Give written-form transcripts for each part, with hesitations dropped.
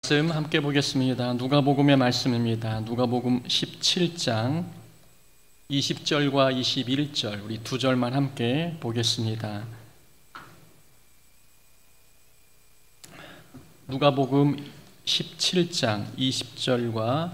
말씀 함께 보겠습니다. 누가복음의 말씀입니다. 누가복음 17장 20절과 21절 우리 두 절만 함께 보겠습니다. 누가복음 17장 20절과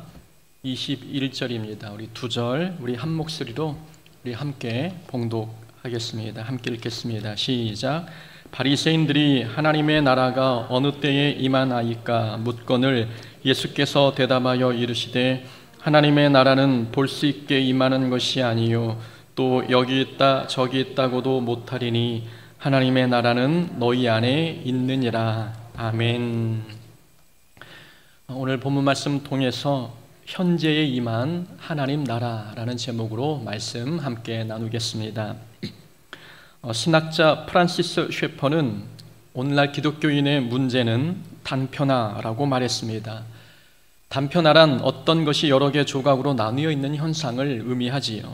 21절입니다. 우리 두 절 우리 한 목소리로 우리 함께 봉독하겠습니다. 함께 읽겠습니다. 시작. 바리새인들이 하나님의 나라가 어느 때에 임하나이까 묻거늘 예수께서 대답하여 이르시되 하나님의 나라는 볼 수 있게 임하는 것이 아니요 또 여기 있다 저기 있다고도 못하리니 하나님의 나라는 너희 안에 있느니라. 아멘. 오늘 본문 말씀 통해서 현재에 임한 하나님 나라라는 제목으로 말씀 함께 나누겠습니다. 신학자 프란시스 셰퍼는 오늘날 기독교인의 문제는 단편화라고 말했습니다. 단편화란 어떤 것이 여러 개 조각으로 나누어 있는 현상을 의미하지요.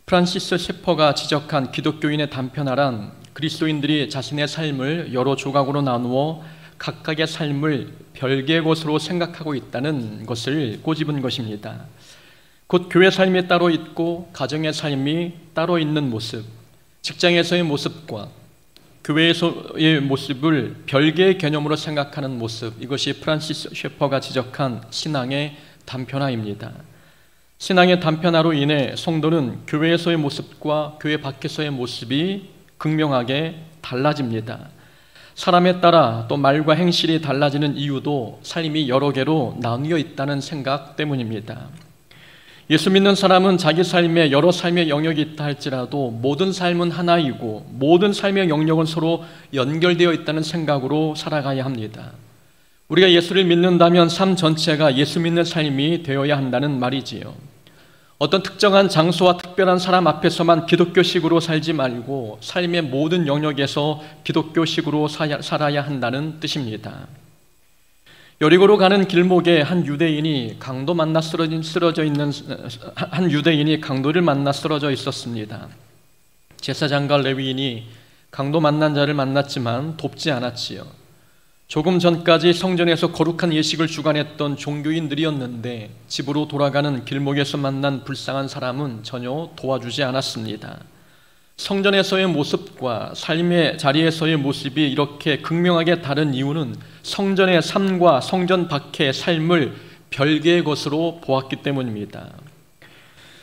프란시스 셰퍼가 지적한 기독교인의 단편화란 그리스도인들이 자신의 삶을 여러 조각으로 나누어 각각의 삶을 별개의 것으로 생각하고 있다는 것을 꼬집은 것입니다. 곧 교회 삶이 따로 있고 가정의 삶이 따로 있는 모습, 직장에서의 모습과 교회에서의 모습을 별개의 개념으로 생각하는 모습, 이것이 프란시스 셰퍼가 지적한 신앙의 단편화입니다. 신앙의 단편화로 인해 성도는 교회에서의 모습과 교회 밖에서의 모습이 극명하게 달라집니다. 사람에 따라 또 말과 행실이 달라지는 이유도 삶이 여러 개로 나뉘어 있다는 생각 때문입니다. 예수 믿는 사람은 자기 삶에 여러 삶의 영역이 있다 할지라도 모든 삶은 하나이고 모든 삶의 영역은 서로 연결되어 있다는 생각으로 살아가야 합니다. 우리가 예수를 믿는다면 삶 전체가 예수 믿는 삶이 되어야 한다는 말이지요. 어떤 특정한 장소와 특별한 사람 앞에서만 기독교식으로 살지 말고 삶의 모든 영역에서 기독교식으로 살아야 한다는 뜻입니다. 여리고로 가는 길목에 한 유대인이 강도를 만나 쓰러져 있었습니다. 제사장과 레위인이 강도 만난 자를 만났지만 돕지 않았지요. 조금 전까지 성전에서 거룩한 예식을 주관했던 종교인들이었는데 집으로 돌아가는 길목에서 만난 불쌍한 사람은 전혀 도와주지 않았습니다. 성전에서의 모습과 삶의 자리에서의 모습이 이렇게 극명하게 다른 이유는 성전의 삶과 성전 밖의 삶을 별개의 것으로 보았기 때문입니다.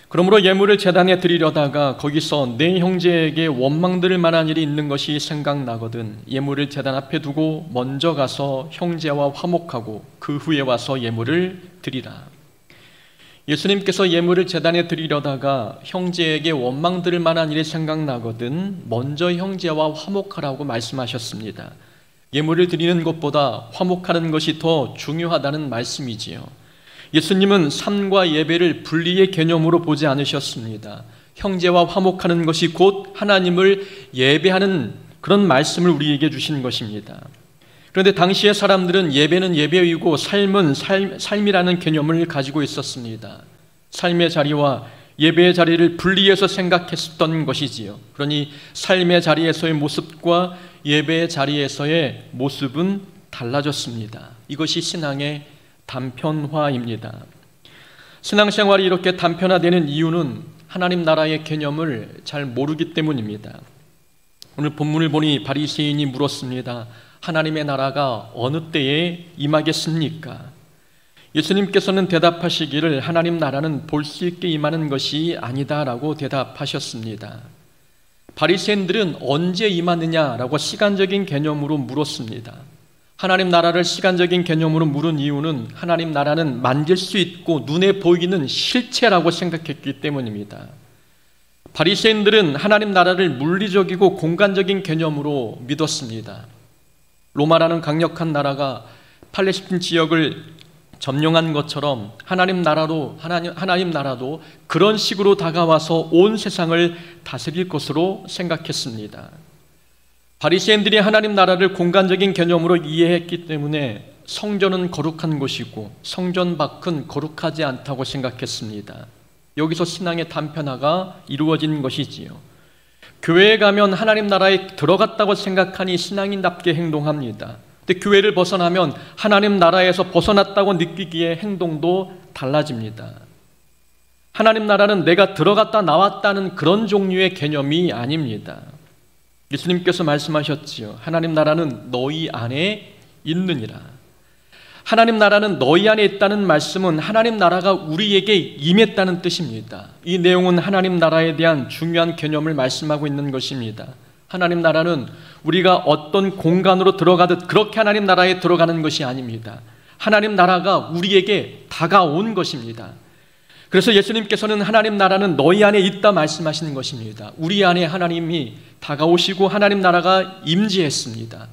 그러므로 예물을 제단에 드리려다가 거기서 내 형제에게 원망들을 만한 일이 있는 것이 생각나거든 예물을 제단 앞에 두고 먼저 가서 형제와 화목하고 그 후에 와서 예물을 드리라. 예수님께서 예물을 제단에 드리려다가 형제에게 원망들을 만한 일이 생각나거든 먼저 형제와 화목하라고 말씀하셨습니다. 예물을 드리는 것보다 화목하는 것이 더 중요하다는 말씀이지요. 예수님은 삶과 예배를 분리의 개념으로 보지 않으셨습니다. 형제와 화목하는 것이 곧 하나님을 예배하는 그런 말씀을 우리에게 주신 것입니다. 그런데 당시의 사람들은 예배는 예배이고 삶은 삶이라는 개념을 가지고 있었습니다. 삶의 자리와 예배의 자리를 분리해서 생각했던 것이지요. 그러니 삶의 자리에서의 모습과 예배의 자리에서의 모습은 달라졌습니다. 이것이 신앙의 단편화입니다. 신앙생활이 이렇게 단편화되는 이유는 하나님 나라의 개념을 잘 모르기 때문입니다. 오늘 본문을 보니 바리새인이 물었습니다. 하나님의 나라가 어느 때에 임하겠습니까? 예수님께서는 대답하시기를 하나님 나라는 볼 수 있게 임하는 것이 아니다라고 대답하셨습니다. 바리새인들은 언제 임하느냐라고 시간적인 개념으로 물었습니다. 하나님 나라를 시간적인 개념으로 물은 이유는 하나님 나라는 만질 수 있고 눈에 보이는 실체라고 생각했기 때문입니다. 바리새인들은 하나님 나라를 물리적이고 공간적인 개념으로 믿었습니다. 로마라는 강력한 나라가 팔레스틴 지역을 점령한 것처럼 하나님 나라도 그런 식으로 다가와서 온 세상을 다스릴 것으로 생각했습니다. 바리새인들이 하나님 나라를 공간적인 개념으로 이해했기 때문에 성전은 거룩한 곳이고 성전 밖은 거룩하지 않다고 생각했습니다. 여기서 신앙의 단편화가 이루어진 것이지요. 교회에 가면 하나님 나라에 들어갔다고 생각하니 신앙인답게 행동합니다. 근데 교회를 벗어나면 하나님 나라에서 벗어났다고 느끼기에 행동도 달라집니다. 하나님 나라는 내가 들어갔다 나왔다는 그런 종류의 개념이 아닙니다. 예수님께서 말씀하셨지요. 하나님 나라는 너희 안에 있느니라. 하나님 나라는 너희 안에 있다는 말씀은 하나님 나라가 우리에게 임했다는 뜻입니다. 이 내용은 하나님 나라에 대한 중요한 개념을 말씀하고 있는 것입니다. 하나님 나라는 우리가 어떤 공간으로 들어가듯 그렇게 하나님 나라에 들어가는 것이 아닙니다. 하나님 나라가 우리에게 다가온 것입니다. 그래서 예수님께서는 하나님 나라는 너희 안에 있다 말씀하시는 것입니다. 우리 안에 하나님이 다가오시고 하나님 나라가 임재했습니다.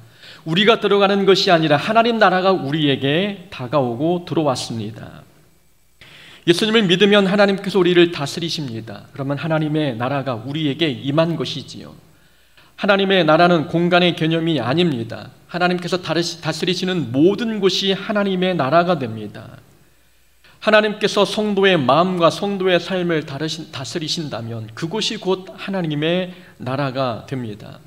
우리가 들어가는 것이 아니라 하나님 나라가 우리에게 다가오고 들어왔습니다. 예수님을 믿으면 하나님께서 우리를 다스리십니다. 그러면 하나님의 나라가 우리에게 임한 것이지요. 하나님의 나라는 공간의 개념이 아닙니다. 하나님께서 다스리시는 모든 곳이 하나님의 나라가 됩니다. 하나님께서 성도의 마음과 성도의 삶을 다스리신다면 그곳이 곧 하나님의 나라가 됩니다.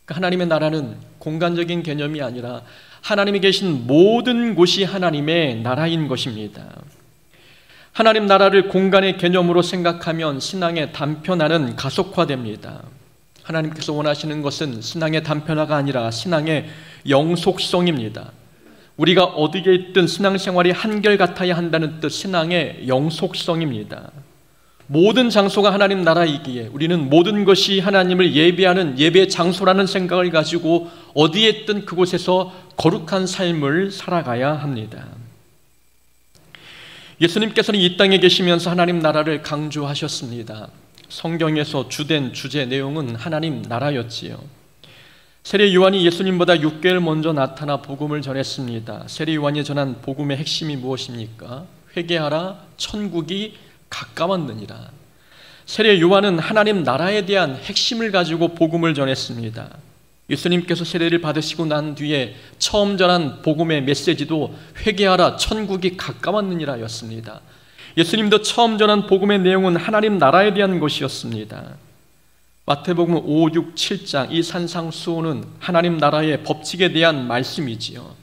하나님의 나라는 공간적인 개념이 아니라 하나님이 계신 모든 곳이 하나님의 나라인 것입니다. 하나님 나라를 공간의 개념으로 생각하면 신앙의 단편화는 가속화됩니다. 하나님께서 원하시는 것은 신앙의 단편화가 아니라 신앙의 영속성입니다. 우리가 어디에 있든 신앙생활이 한결같아야 한다는 뜻, 신앙의 영속성입니다. 모든 장소가 하나님 나라이기에 우리는 모든 것이 하나님을 예배하는 예배 장소라는 생각을 가지고 어디에 있든 그곳에서 거룩한 삶을 살아가야 합니다. 예수님께서는 이 땅에 계시면서 하나님 나라를 강조하셨습니다. 성경에서 주된 주제 내용은 하나님 나라였지요. 세례 요한이 예수님보다 6개월 먼저 나타나 복음을 전했습니다. 세례 요한이 전한 복음의 핵심이 무엇입니까? 회개하라, 천국이 가까웠느니라. 세례 요한은 하나님 나라에 대한 핵심을 가지고 복음을 전했습니다. 예수님께서 세례를 받으시고 난 뒤에 처음 전한 복음의 메시지도 회개하라, 천국이 가까웠느니라 였습니다. 예수님도 처음 전한 복음의 내용은 하나님 나라에 대한 것이었습니다. 마태복음 5, 6, 7장 이 산상수훈은 하나님 나라의 법칙에 대한 말씀이지요.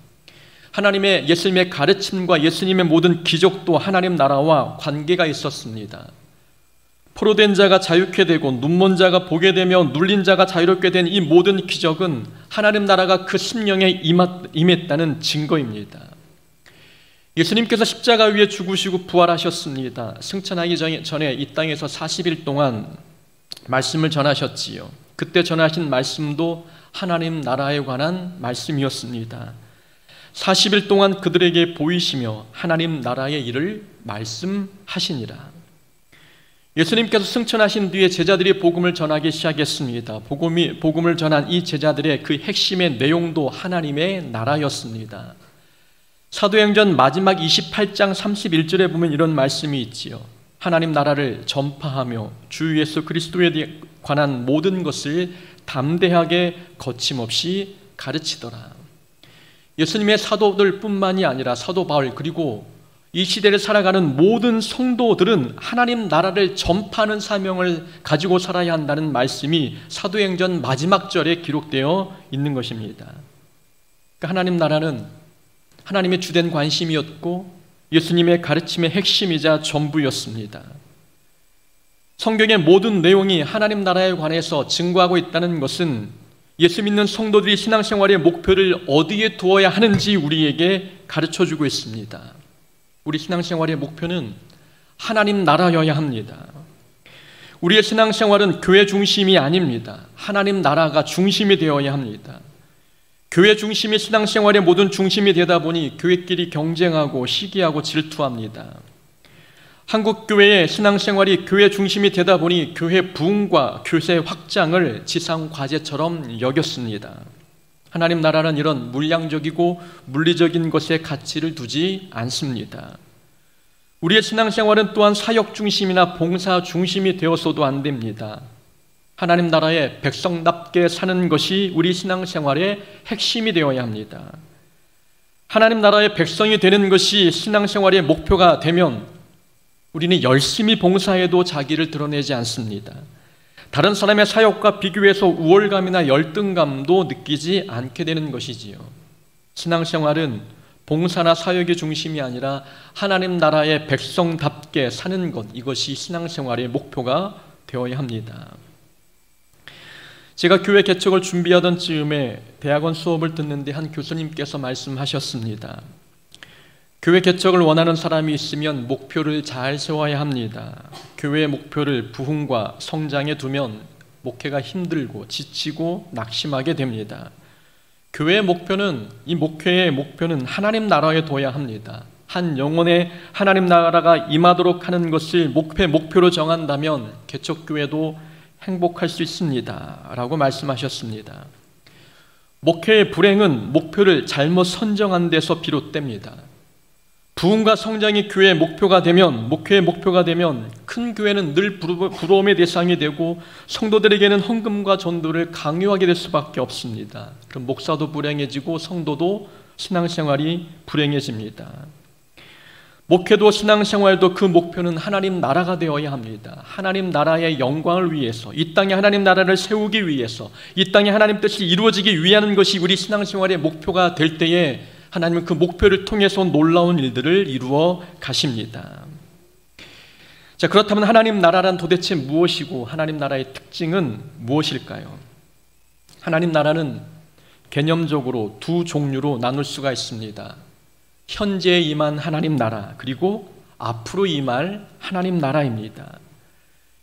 하나님의 예수님의 가르침과 예수님의 모든 기적도 하나님 나라와 관계가 있었습니다. 포로된 자가 자유케 되고 눈먼 자가 보게 되며 눌린 자가 자유롭게 된 이 모든 기적은 하나님 나라가 그 심령에 임했다는 증거입니다. 예수님께서 십자가 위에 죽으시고 부활하셨습니다. 승천하기 전에 이 땅에서 40일 동안 말씀을 전하셨지요. 그때 전하신 말씀도 하나님 나라에 관한 말씀이었습니다. 40일 동안 그들에게 보이시며 하나님 나라의 일을 말씀하시니라. 예수님께서 승천하신 뒤에 제자들이 복음을 전하기 시작했습니다. 복음을 전한 이 제자들의 그 핵심의 내용도 하나님의 나라였습니다. 사도행전 마지막 28장 31절에 보면 이런 말씀이 있지요. 하나님 나라를 전파하며 주 예수 그리스도에 관한 모든 것을 담대하게 거침없이 가르치더라. 예수님의 사도들 뿐만이 아니라 사도 바울 그리고 이 시대를 살아가는 모든 성도들은 하나님 나라를 전파하는 사명을 가지고 살아야 한다는 말씀이 사도행전 마지막 절에 기록되어 있는 것입니다. 그러니까 하나님 나라는 하나님의 주된 관심이었고 예수님의 가르침의 핵심이자 전부였습니다. 성경의 모든 내용이 하나님 나라에 관해서 증거하고 있다는 것은 예수 믿는 성도들이 신앙생활의 목표를 어디에 두어야 하는지 우리에게 가르쳐주고 있습니다. 우리 신앙생활의 목표는 하나님 나라여야 합니다. 우리의 신앙생활은 교회 중심이 아닙니다. 하나님 나라가 중심이 되어야 합니다. 교회 중심이 신앙생활의 모든 중심이 되다 보니 교회끼리 경쟁하고 시기하고 질투합니다. 한국 교회의 신앙생활이 교회 중심이 되다 보니 교회 부흥과 교세 확장을 지상 과제처럼 여겼습니다. 하나님 나라는 이런 물량적이고 물리적인 것에 가치를 두지 않습니다. 우리의 신앙생활은 또한 사역 중심이나 봉사 중심이 되어서도 안 됩니다. 하나님 나라의 백성답게 사는 것이 우리 신앙생활의 핵심이 되어야 합니다. 하나님 나라의 백성이 되는 것이 신앙생활의 목표가 되면 우리는 열심히 봉사해도 자기를 드러내지 않습니다. 다른 사람의 사역과 비교해서 우월감이나 열등감도 느끼지 않게 되는 것이지요. 신앙생활은 봉사나 사역의 중심이 아니라 하나님 나라의 백성답게 사는 것, 이것이 신앙생활의 목표가 되어야 합니다. 제가 교회 개척을 준비하던 즈음에 대학원 수업을 듣는데 한 교수님께서 말씀하셨습니다. 교회 개척을 원하는 사람이 있으면 목표를 잘 세워야 합니다. 교회의 목표를 부흥과 성장에 두면 목회가 힘들고 지치고 낙심하게 됩니다. 교회의 목표는, 이 목회의 목표는 하나님 나라에 둬야 합니다. 한 영혼의 하나님 나라가 임하도록 하는 것을 목표로 정한다면 개척교회도 행복할 수 있습니다 라고 말씀하셨습니다. 목회의 불행은 목표를 잘못 선정한 데서 비롯됩니다. 부흥과 성장이 교회의 목표가 되면, 목회의 목표가 되면 큰 교회는 늘 부러움의 대상이 되고 성도들에게는 헌금과 전도를 강요하게 될 수밖에 없습니다. 그럼 목사도 불행해지고 성도도 신앙생활이 불행해집니다. 목회도 신앙생활도 그 목표는 하나님 나라가 되어야 합니다. 하나님 나라의 영광을 위해서, 이 땅에 하나님 나라를 세우기 위해서, 이 땅에 하나님 뜻이 이루어지기 위한 것이 우리 신앙생활의 목표가 될 때에 하나님은 그 목표를 통해서 놀라운 일들을 이루어 가십니다. 자, 그렇다면 하나님 나라란 도대체 무엇이고 하나님 나라의 특징은 무엇일까요? 하나님 나라는 개념적으로 두 종류로 나눌 수가 있습니다. 현재 임한 하나님 나라, 그리고 앞으로 임할 하나님 나라입니다.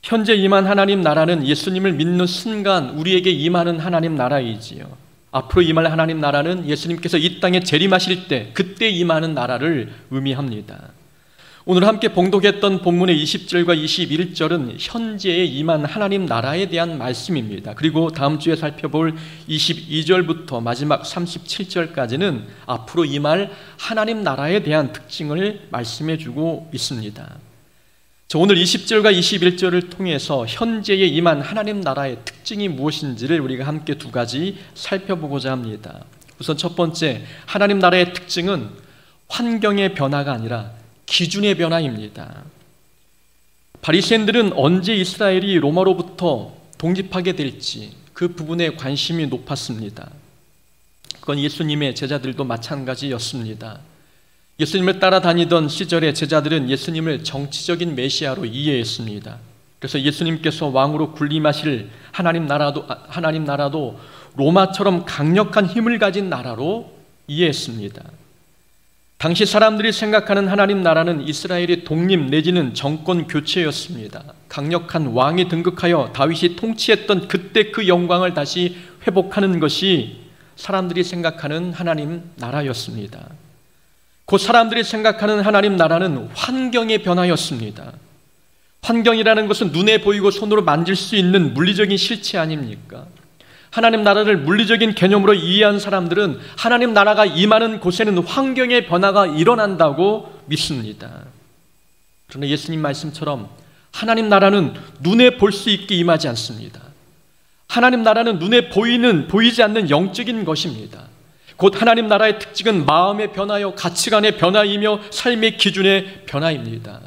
현재 임한 하나님 나라는 예수님을 믿는 순간 우리에게 임하는 하나님 나라이지요. 앞으로 임할 하나님 나라는 예수님께서 이 땅에 재림하실 때 그때 임하는 나라를 의미합니다. 오늘 함께 봉독했던 본문의 20절과 21절은 현재에 임한 하나님 나라에 대한 말씀입니다. 그리고 다음 주에 살펴볼 22절부터 마지막 37절까지는 앞으로 임할 하나님 나라에 대한 특징을 말씀해 주고 있습니다. 오늘 20절과 21절을 통해서 현재에 임한 하나님 나라의 특징이 무엇인지를 우리가 함께 두 가지 살펴보고자 합니다. 우선 첫 번째, 하나님 나라의 특징은 환경의 변화가 아니라 기준의 변화입니다. 바리새인들은 언제 이스라엘이 로마로부터 독립하게 될지 그 부분에 관심이 높았습니다. 그건 예수님의 제자들도 마찬가지였습니다. 예수님을 따라다니던 시절에 제자들은 예수님을 정치적인 메시아로 이해했습니다. 그래서 예수님께서 왕으로 군림하실 하나님 나라도 로마처럼 강력한 힘을 가진 나라로 이해했습니다. 당시 사람들이 생각하는 하나님 나라는 이스라엘의 독립 내지는 정권 교체였습니다. 강력한 왕이 등극하여 다윗이 통치했던 그때 그 영광을 다시 회복하는 것이 사람들이 생각하는 하나님 나라였습니다. 그 사람들이 생각하는 하나님 나라는 환경의 변화였습니다. 환경이라는 것은 눈에 보이고 손으로 만질 수 있는 물리적인 실체 아닙니까? 하나님 나라를 물리적인 개념으로 이해한 사람들은 하나님 나라가 임하는 곳에는 환경의 변화가 일어난다고 믿습니다. 그러나 예수님 말씀처럼 하나님 나라는 눈에 볼 수 있게 임하지 않습니다. 하나님 나라는 눈에 보이지 않는 영적인 것입니다. 곧 하나님 나라의 특징은 마음의 변화요, 가치관의 변화이며 삶의 기준의 변화입니다.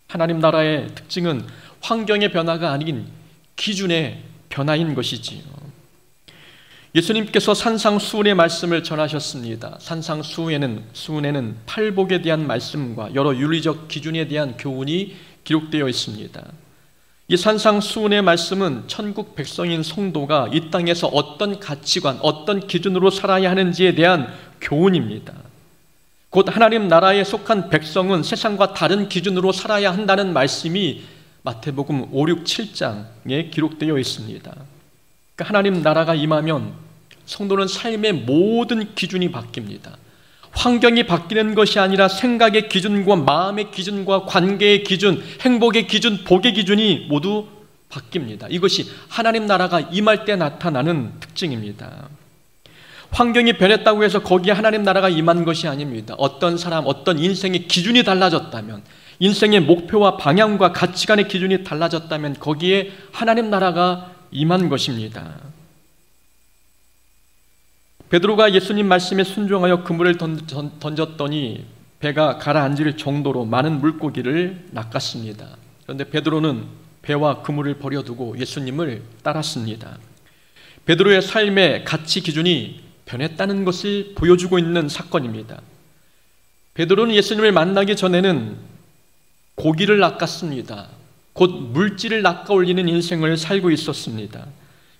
하나님 나라의 특징은 환경의 변화가 아닌 기준의 변화인 것이지요. 예수님께서 산상수훈의 말씀을 전하셨습니다. 산상수훈에는 팔복에 대한 말씀과 여러 윤리적 기준에 대한 교훈이 기록되어 있습니다. 이 산상수훈의 말씀은 천국 백성인 성도가 이 땅에서 어떤 가치관, 어떤 기준으로 살아야 하는지에 대한 교훈입니다. 곧 하나님 나라에 속한 백성은 세상과 다른 기준으로 살아야 한다는 말씀이 마태복음 5, 6, 7장에 기록되어 있습니다. 하나님 나라가 임하면 성도는 삶의 모든 기준이 바뀝니다. 환경이 바뀌는 것이 아니라 생각의 기준과 마음의 기준과 관계의 기준, 행복의 기준, 복의 기준이 모두 바뀝니다. 이것이 하나님 나라가 임할 때 나타나는 특징입니다. 환경이 변했다고 해서 거기에 하나님 나라가 임한 것이 아닙니다. 어떤 사람, 어떤 인생의 기준이 달라졌다면, 인생의 목표와 방향과 가치관의 기준이 달라졌다면 거기에 하나님 나라가 임한 것입니다. 베드로가 예수님 말씀에 순종하여 그물을 던졌더니 배가 가라앉을 정도로 많은 물고기를 낚았습니다. 그런데 베드로는 배와 그물을 버려두고 예수님을 따랐습니다. 베드로의 삶의 가치 기준이 변했다는 것을 보여주고 있는 사건입니다. 베드로는 예수님을 만나기 전에는 고기를 낚았습니다. 곧 물질을 낚아올리는 인생을 살고 있었습니다.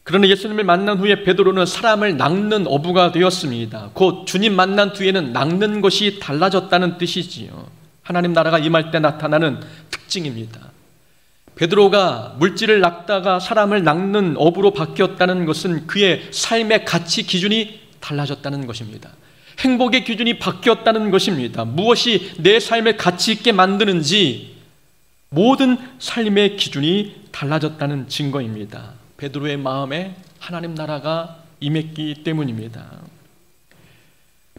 그러나 예수님을 만난 후에 베드로는 사람을 낚는 어부가 되었습니다. 곧 주님 만난 뒤에는 낚는 것이 달라졌다는 뜻이지요. 하나님 나라가 임할 때 나타나는 특징입니다. 베드로가 물질을 낚다가 사람을 낚는 어부로 바뀌었다는 것은 그의 삶의 가치 기준이 달라졌다는 것입니다. 행복의 기준이 바뀌었다는 것입니다. 무엇이 내 삶을 가치 있게 만드는지 모든 삶의 기준이 달라졌다는 증거입니다. 베드로의 마음에 하나님 나라가 임했기 때문입니다.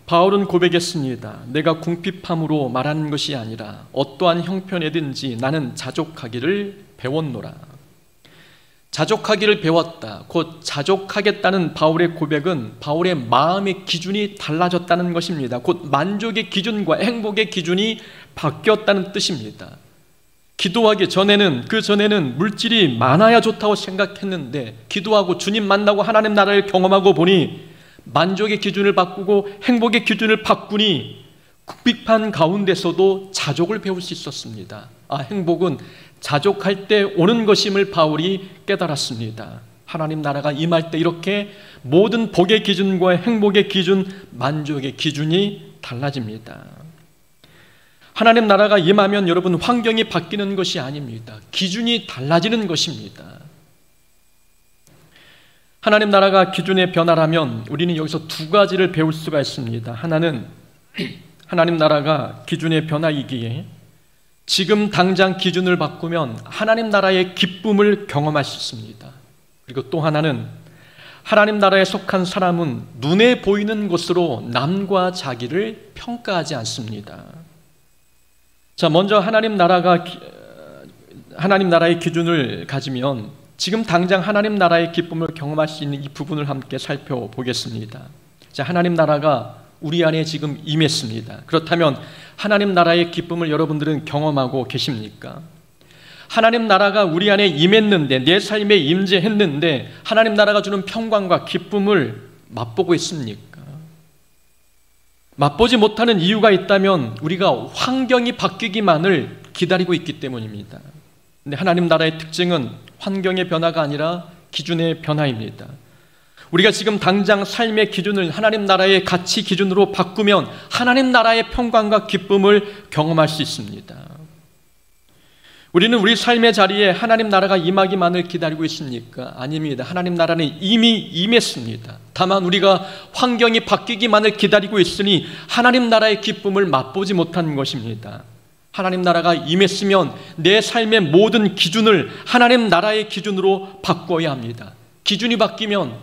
바울은 고백했습니다. 내가 궁핍함으로 말하는 것이 아니라 어떠한 형편에든지 나는 자족하기를 배웠노라. 자족하기를 배웠다. 곧 자족하겠다는 바울의 고백은 바울의 마음의 기준이 달라졌다는 것입니다. 곧 만족의 기준과 행복의 기준이 바뀌었다는 뜻입니다. 기도하기 전에는, 그 전에는 물질이 많아야 좋다고 생각했는데 기도하고 주님 만나고 하나님 나라를 경험하고 보니 만족의 기준을 바꾸고 행복의 기준을 바꾸니 궁핍한 가운데서도 자족을 배울 수 있었습니다. 행복은 자족할 때 오는 것임을 바울이 깨달았습니다. 하나님 나라가 임할 때 이렇게 모든 복의 기준과 행복의 기준, 만족의 기준이 달라집니다. 하나님 나라가 임하면 여러분 환경이 바뀌는 것이 아닙니다. 기준이 달라지는 것입니다. 하나님 나라가 기준의 변화라면 우리는 여기서 두 가지를 배울 수가 있습니다. 하나는 하나님 나라가 기준의 변화이기에 지금 당장 기준을 바꾸면 하나님 나라의 기쁨을 경험할 수 있습니다. 그리고 또 하나는 하나님 나라에 속한 사람은 눈에 보이는 것으로 남과 자기를 평가하지 않습니다. 자, 먼저 하나님 나라의 기준을 가지면 지금 당장 하나님 나라의 기쁨을 경험할 수 있는 이 부분을 함께 살펴보겠습니다. 자, 하나님 나라가 우리 안에 지금 임했습니다. 그렇다면 하나님 나라의 기쁨을 여러분들은 경험하고 계십니까? 하나님 나라가 우리 안에 임했는데, 내 삶에 임재했는데 하나님 나라가 주는 평강과 기쁨을 맛보고 있습니까? 맛보지 못하는 이유가 있다면 우리가 환경이 바뀌기만을 기다리고 있기 때문입니다. 근데 하나님 나라의 특징은 환경의 변화가 아니라 기준의 변화입니다. 우리가 지금 당장 삶의 기준을 하나님 나라의 가치 기준으로 바꾸면 하나님 나라의 평강과 기쁨을 경험할 수 있습니다. 우리는 우리 삶의 자리에 하나님 나라가 임하기만을 기다리고 있습니까? 아닙니다. 하나님 나라는 이미 임했습니다. 다만 우리가 환경이 바뀌기만을 기다리고 있으니 하나님 나라의 기쁨을 맛보지 못한 것입니다. 하나님 나라가 임했으면 내 삶의 모든 기준을 하나님 나라의 기준으로 바꿔야 합니다. 기준이 바뀌면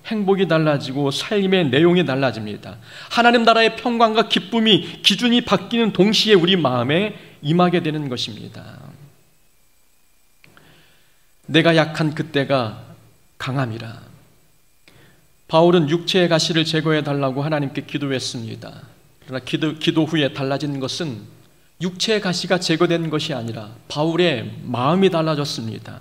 행복이 달라지고 삶의 내용이 달라집니다. 하나님 나라의 평강과 기쁨이 기준이 바뀌는 동시에 우리 마음에 임하게 되는 것입니다. 내가 약한 그때가 강함이라. 바울은 육체의 가시를 제거해 달라고 하나님께 기도했습니다. 그러나 기도 후에 달라진 것은 육체의 가시가 제거된 것이 아니라 바울의 마음이 달라졌습니다.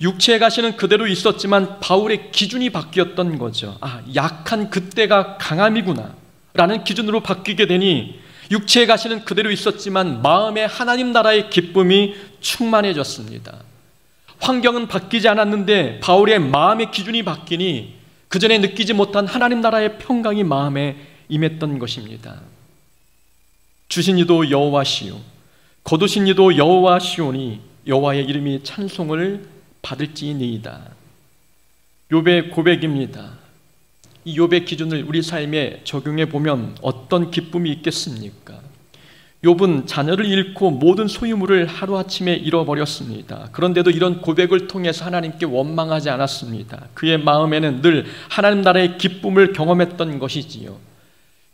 육체의 가시는 그대로 있었지만 바울의 기준이 바뀌었던 거죠. 약한 그때가 강함이구나 라는 기준으로 바뀌게 되니 육체의 가시는 그대로 있었지만 마음에 하나님 나라의 기쁨이 충만해졌습니다. 환경은 바뀌지 않았는데 바울의 마음의 기준이 바뀌니 그전에 느끼지 못한 하나님 나라의 평강이 마음에 임했던 것입니다. 주신 이도 여호와시요 거두신 이도 여호와시오니 여호와의 이름이 찬송을 받을지니이다. 욥의 고백입니다. 이 욥의 기준을 우리 삶에 적용해 보면 어떤 기쁨이 있겠습니까? 욥은 자녀를 잃고 모든 소유물을 하루아침에 잃어버렸습니다. 그런데도 이런 고백을 통해서 하나님께 원망하지 않았습니다. 그의 마음에는 늘 하나님 나라의 기쁨을 경험했던 것이지요.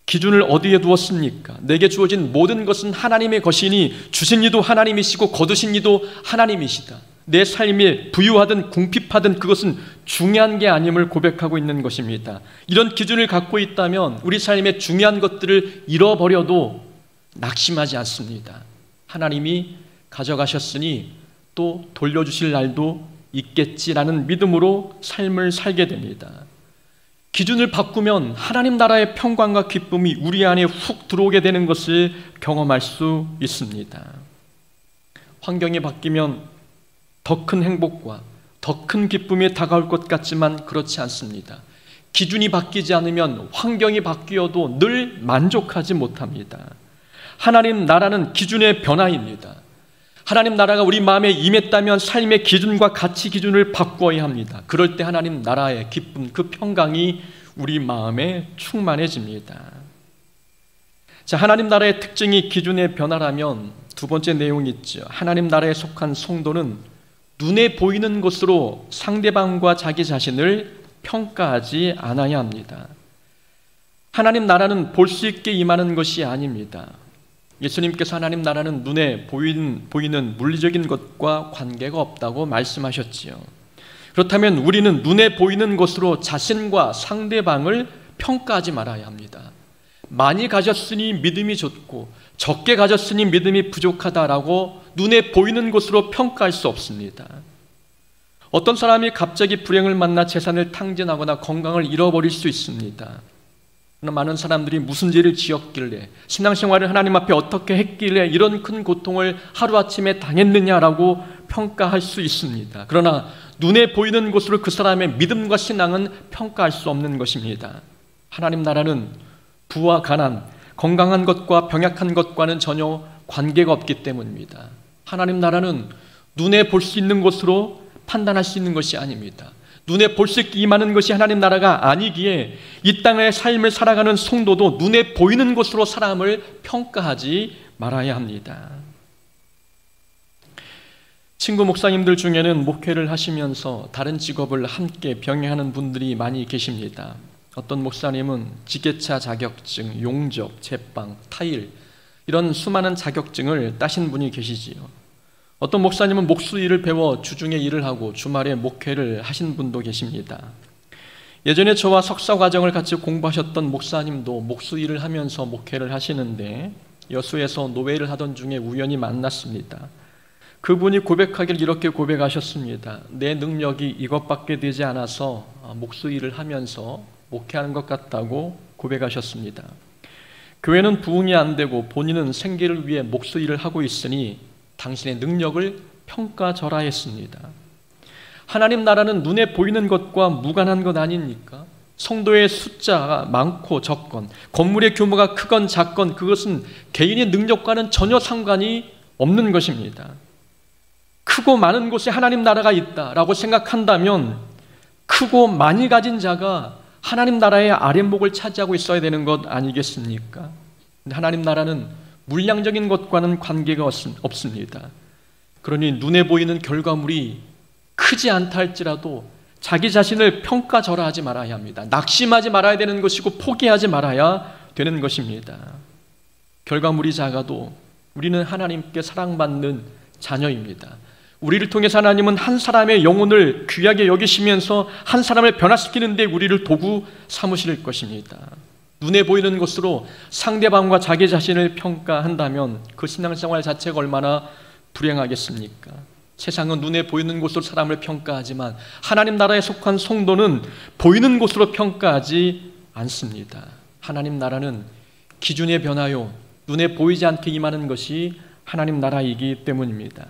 기준을 어디에 두었습니까? 내게 주어진 모든 것은 하나님의 것이니 주신 이도 하나님이시고 거두신 이도 하나님이시다. 내 삶에 부유하든 궁핍하든 그것은 중요한 게 아님을 고백하고 있는 것입니다. 이런 기준을 갖고 있다면 우리 삶의 중요한 것들을 잃어버려도 낙심하지 않습니다. 하나님이 가져가셨으니 또 돌려주실 날도 있겠지라는 믿음으로 삶을 살게 됩니다. 기준을 바꾸면 하나님 나라의 평강과 기쁨이 우리 안에 훅 들어오게 되는 것을 경험할 수 있습니다. 환경이 바뀌면 더 큰 행복과 더 큰 기쁨이 다가올 것 같지만 그렇지 않습니다. 기준이 바뀌지 않으면 환경이 바뀌어도 늘 만족하지 못합니다. 하나님 나라는 기준의 변화입니다. 하나님 나라가 우리 마음에 임했다면 삶의 기준과 가치 기준을 바꾸어야 합니다. 그럴 때 하나님 나라의 기쁨, 그 평강이 우리 마음에 충만해집니다. 자, 하나님 나라의 특징이 기준의 변화라면 두 번째 내용이 있죠. 하나님 나라에 속한 성도는 눈에 보이는 것으로 상대방과 자기 자신을 평가하지 않아야 합니다. 하나님 나라는 볼 수 있게 임하는 것이 아닙니다. 예수님께서 하나님 나라는 눈에 보이는 물리적인 것과 관계가 없다고 말씀하셨지요. 그렇다면 우리는 눈에 보이는 것으로 자신과 상대방을 평가하지 말아야 합니다. 많이 가졌으니 믿음이 좋고 적게 가졌으니 믿음이 부족하다라고 눈에 보이는 것으로 평가할 수 없습니다. 어떤 사람이 갑자기 불행을 만나 재산을 탕진하거나 건강을 잃어버릴 수 있습니다. 많은 사람들이 무슨 죄를 지었길래, 신앙생활을 하나님 앞에 어떻게 했길래 이런 큰 고통을 하루아침에 당했느냐라고 평가할 수 있습니다. 그러나 눈에 보이는 것으로 그 사람의 믿음과 신앙은 평가할 수 없는 것입니다. 하나님 나라는 부와 가난, 건강한 것과 병약한 것과는 전혀 관계가 없기 때문입니다. 하나님 나라는 눈에 볼 수 있는 것으로 판단할 수 있는 것이 아닙니다. 눈에 볼 수 있게 임하는 것이 하나님 나라가 아니기에 이 땅의 삶을 살아가는 성도도 눈에 보이는 것으로 사람을 평가하지 말아야 합니다. 친구 목사님들 중에는 목회를 하시면서 다른 직업을 함께 병행하는 분들이 많이 계십니다. 어떤 목사님은 지게차 자격증, 용접, 제빵, 타일 이런 수많은 자격증을 따신 분이 계시지요. 어떤 목사님은 목수 일을 배워 주중에 일을 하고 주말에 목회를 하신 분도 계십니다. 예전에 저와 석사 과정을 같이 공부하셨던 목사님도 목수 일을 하면서 목회를 하시는데 여수에서 노회를 하던 중에 우연히 만났습니다. 그분이 고백하길 이렇게 고백하셨습니다. 내 능력이 이것밖에 되지 않아서 목수 일을 하면서 목회하는 것 같다고 고백하셨습니다. 교회는 부흥이 안 되고 본인은 생계를 위해 목수 일을 하고 있으니 당신의 능력을 평가절하했습니다. 하나님 나라는 눈에 보이는 것과 무관한 것 아닙니까? 성도의 숫자가 많고 적건, 건물의 규모가 크건 작건 그것은 개인의 능력과는 전혀 상관이 없는 것입니다. 크고 많은 곳에 하나님 나라가 있다라고 생각한다면 크고 많이 가진 자가 하나님 나라의 아랫목을 차지하고 있어야 되는 것 아니겠습니까? 근데 하나님 나라는 물량적인 것과는 관계가 없습니다. 그러니 눈에 보이는 결과물이 크지 않다 할지라도 자기 자신을 평가절하하지 말아야 합니다. 낙심하지 말아야 되는 것이고 포기하지 말아야 되는 것입니다. 결과물이 작아도 우리는 하나님께 사랑받는 자녀입니다. 우리를 통해서 하나님은 한 사람의 영혼을 귀하게 여기시면서 한 사람을 변화시키는 데 우리를 도구 삼으실 것입니다. 눈에 보이는 것으로 상대방과 자기 자신을 평가한다면 그 신앙생활 자체가 얼마나 불행하겠습니까? 세상은 눈에 보이는 것으로 사람을 평가하지만 하나님 나라에 속한 성도는 보이는 것으로 평가하지 않습니다. 하나님 나라는 기준의 변화요, 눈에 보이지 않게 임하는 것이 하나님 나라이기 때문입니다.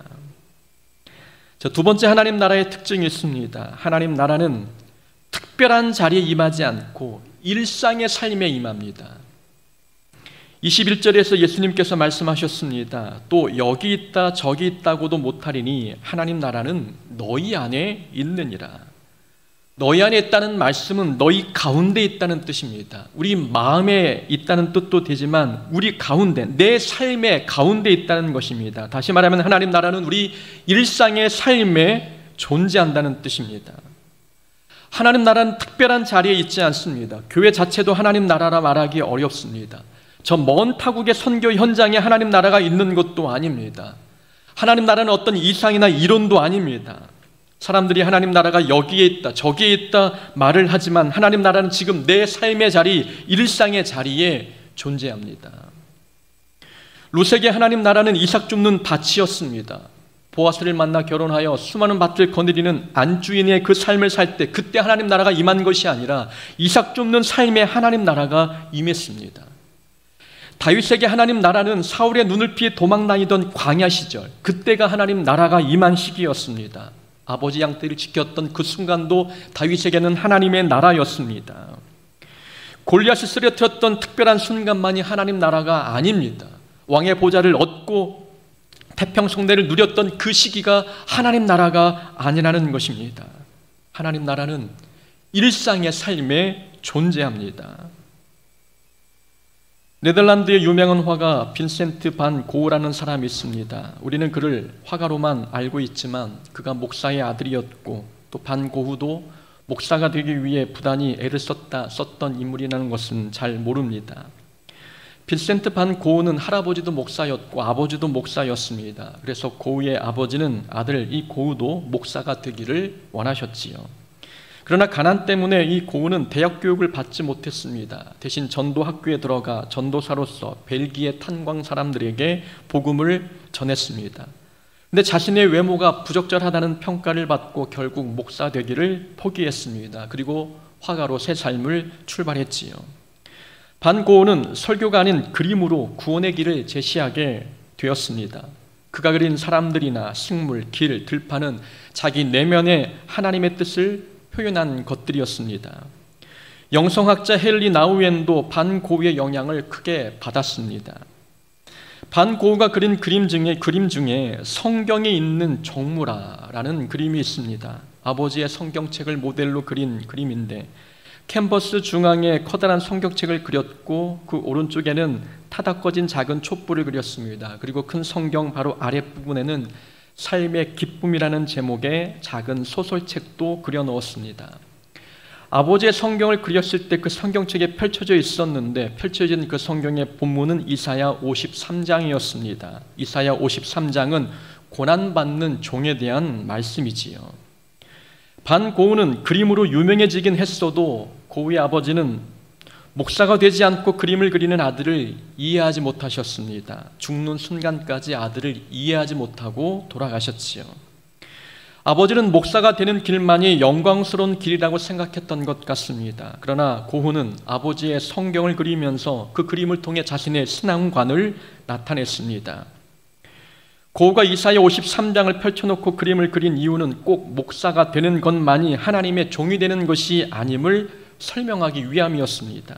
자, 두 번째 하나님 나라의 특징이 있습니다. 하나님 나라는 특별한 자리에 임하지 않고 일상의 삶에 임합니다. 21절에서 예수님께서 말씀하셨습니다. 또 여기 있다 저기 있다고도 못하리니 하나님 나라는 너희 안에 있느니라. 너희 안에 있다는 말씀은 너희 가운데 있다는 뜻입니다. 우리 마음에 있다는 뜻도 되지만 우리 가운데, 내 삶의 가운데 있다는 것입니다. 다시 말하면 하나님 나라는 우리 일상의 삶에 존재한다는 뜻입니다. 하나님 나라는 특별한 자리에 있지 않습니다. 교회 자체도 하나님 나라라 말하기 어렵습니다. 저 먼 타국의 선교 현장에 하나님 나라가 있는 것도 아닙니다. 하나님 나라는 어떤 이상이나 이론도 아닙니다. 사람들이 하나님 나라가 여기에 있다 저기에 있다 말을 하지만 하나님 나라는 지금 내 삶의 자리, 일상의 자리에 존재합니다. 루세게 하나님 나라는 이삭 줍는 밭이었습니다. 보아스를 만나 결혼하여 수많은 밭을 거느리는 안주인의 그 삶을 살 때 그때 하나님 나라가 임한 것이 아니라 이삭 줍는 삶에 하나님 나라가 임했습니다. 다윗에게 하나님 나라는 사울의 눈을 피해 도망다니던 광야 시절, 그때가 하나님 나라가 임한 시기였습니다. 아버지 양떼를 지켰던 그 순간도 다윗에게는 하나님의 나라였습니다. 골리앗을 쓰러뜨렸던 특별한 순간만이 하나님 나라가 아닙니다. 왕의 보좌를 얻고 태평성대를 누렸던 그 시기가 하나님 나라가 아니라는 것입니다. 하나님 나라는 일상의 삶에 존재합니다. 네덜란드의 유명한 화가 빈센트 반 고흐라는 사람이 있습니다. 우리는 그를 화가로만 알고 있지만 그가 목사의 아들이었고 또 반 고흐도 목사가 되기 위해 부단히 애를 썼던 인물이라는 것은 잘 모릅니다. 빈센트 반 고흐는 할아버지도 목사였고 아버지도 목사였습니다. 그래서 고흐의 아버지는 아들 이 고흐도 목사가 되기를 원하셨지요. 그러나 가난 때문에 이 고흐는 대학 교육을 받지 못했습니다. 대신 전도학교에 들어가 전도사로서 벨기에 탄광 사람들에게 복음을 전했습니다. 근데 자신의 외모가 부적절하다는 평가를 받고 결국 목사 되기를 포기했습니다. 그리고 화가로 새 삶을 출발했지요. 반 고흐는 설교가 아닌 그림으로 구원의 길을 제시하게 되었습니다. 그가 그린 사람들이나 식물, 길, 들판은 자기 내면의 하나님의 뜻을 표현한 것들이었습니다. 영성학자 헨리 나우엔도 반 고흐의 영향을 크게 받았습니다. 반 고흐가 그린 그림 중에 성경에 있는 종무라라는 그림이 있습니다. 아버지의 성경책을 모델로 그린 그림인데 캔버스 중앙에 커다란 성경책을 그렸고 그 오른쪽에는 타다 꺼진 작은 촛불을 그렸습니다. 그리고 큰 성경 바로 아랫부분에는 삶의 기쁨이라는 제목의 작은 소설책도 그려 넣었습니다. 아버지의 성경을 그렸을 때 그 성경책에 펼쳐져 있었는데 펼쳐진 그 성경의 본문은 이사야 53장이었습니다. 이사야 53장은 고난받는 종에 대한 말씀이지요. 반 고흐는 그림으로 유명해지긴 했어도 고흐의 아버지는 목사가 되지 않고 그림을 그리는 아들을 이해하지 못하셨습니다. 죽는 순간까지 아들을 이해하지 못하고 돌아가셨지요. 아버지는 목사가 되는 길만이 영광스러운 길이라고 생각했던 것 같습니다. 그러나 고흐는 아버지의 성경을 그리면서 그 그림을 통해 자신의 신앙관을 나타냈습니다. 고흐가 이사야 53장을 펼쳐놓고 그림을 그린 이유는 꼭 목사가 되는 것만이 하나님의 종이 되는 것이 아님을 설명하기 위함이었습니다.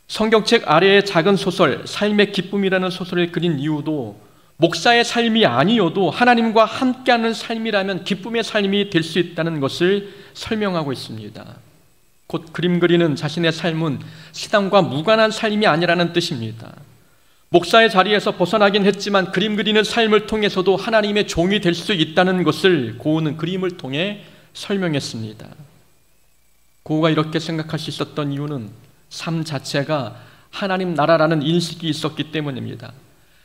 성경책 아래의 작은 소설 삶의 기쁨이라는 소설을 그린 이유도 목사의 삶이 아니어도 하나님과 함께하는 삶이라면 기쁨의 삶이 될 수 있다는 것을 설명하고 있습니다. 곧 그림 그리는 자신의 삶은 신앙과 무관한 삶이 아니라는 뜻입니다. 목사의 자리에서 벗어나긴 했지만 그림 그리는 삶을 통해서도 하나님의 종이 될 수 있다는 것을 고흐는 그림을 통해 설명했습니다. 고흐가 이렇게 생각할 수 있었던 이유는 삶 자체가 하나님 나라라는 인식이 있었기 때문입니다.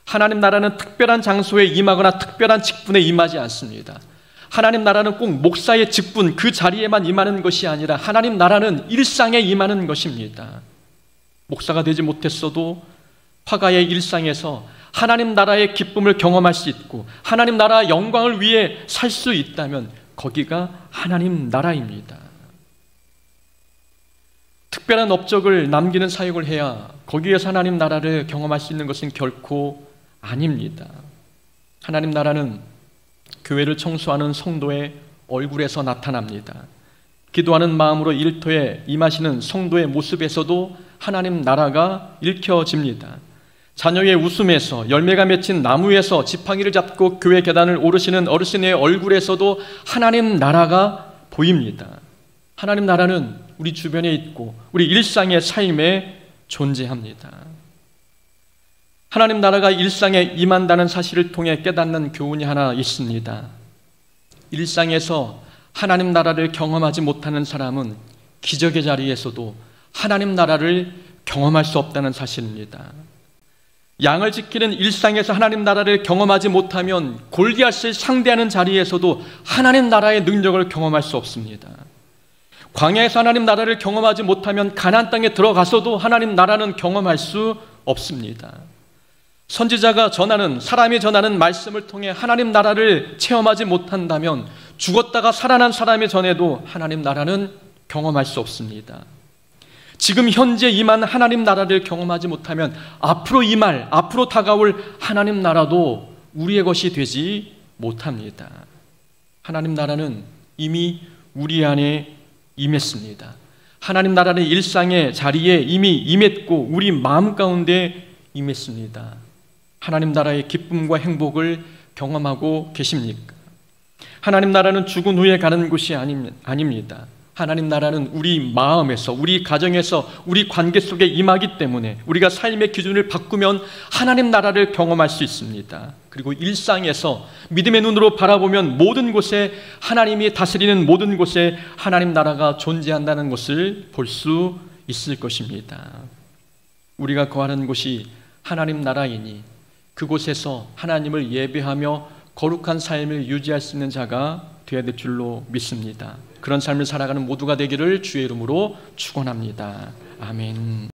하나님 나라는 특별한 장소에 임하거나 특별한 직분에 임하지 않습니다. 하나님 나라는 꼭 목사의 직분 그 자리에만 임하는 것이 아니라 하나님 나라는 일상에 임하는 것입니다. 목사가 되지 못했어도 화가의 일상에서 하나님 나라의 기쁨을 경험할 수 있고 하나님 나라의 영광을 위해 살 수 있다면 거기가 하나님 나라입니다. 특별한 업적을 남기는 사역을 해야 거기에서 하나님 나라를 경험할 수 있는 것은 결코 아닙니다. 하나님 나라는 교회를 청소하는 성도의 얼굴에서 나타납니다. 기도하는 마음으로 일터에 임하시는 성도의 모습에서도 하나님 나라가 읽혀집니다. 자녀의 웃음에서 열매가 맺힌 나무에서 지팡이를 잡고 교회 계단을 오르시는 어르신의 얼굴에서도 하나님 나라가 보입니다. 하나님 나라는 우리 주변에 있고 우리 일상의 삶에 존재합니다. 하나님 나라가 일상에 임한다는 사실을 통해 깨닫는 교훈이 하나 있습니다. 일상에서 하나님 나라를 경험하지 못하는 사람은 기적의 자리에서도 하나님 나라를 경험할 수 없다는 사실입니다. 양을 지키는 일상에서 하나님 나라를 경험하지 못하면 골리앗을 상대하는 자리에서도 하나님 나라의 능력을 경험할 수 없습니다. 광야에서 하나님 나라를 경험하지 못하면 가나안 땅에 들어가서도 하나님 나라는 경험할 수 없습니다. 선지자가 전하는, 사람이 전하는 말씀을 통해 하나님 나라를 체험하지 못한다면 죽었다가 살아난 사람이 전해도 하나님 나라는 경험할 수 없습니다. 지금 현재 임한 하나님 나라를 경험하지 못하면 앞으로 임할, 앞으로 다가올 하나님 나라도 우리의 것이 되지 못합니다. 하나님 나라는 이미 우리 안에 임했습니다. 하나님 나라는 일상의 자리에 이미 임했고 우리 마음 가운데 임했습니다. 하나님 나라의 기쁨과 행복을 경험하고 계십니까? 하나님 나라는 죽은 후에 가는 곳이 아닙니다. 하나님 나라는 우리 마음에서, 우리 가정에서, 우리 관계 속에 임하기 때문에 우리가 삶의 기준을 바꾸면 하나님 나라를 경험할 수 있습니다. 그리고 일상에서 믿음의 눈으로 바라보면 모든 곳에, 하나님이 다스리는 모든 곳에 하나님 나라가 존재한다는 것을 볼 수 있을 것입니다. 우리가 거하는 곳이 하나님 나라이니 그곳에서 하나님을 예배하며 거룩한 삶을 유지할 수 있는 자가 되어야 될 줄로 믿습니다. 그런 삶을 살아가는 모두가 되기를 주의 이름으로 축원합니다. 아멘.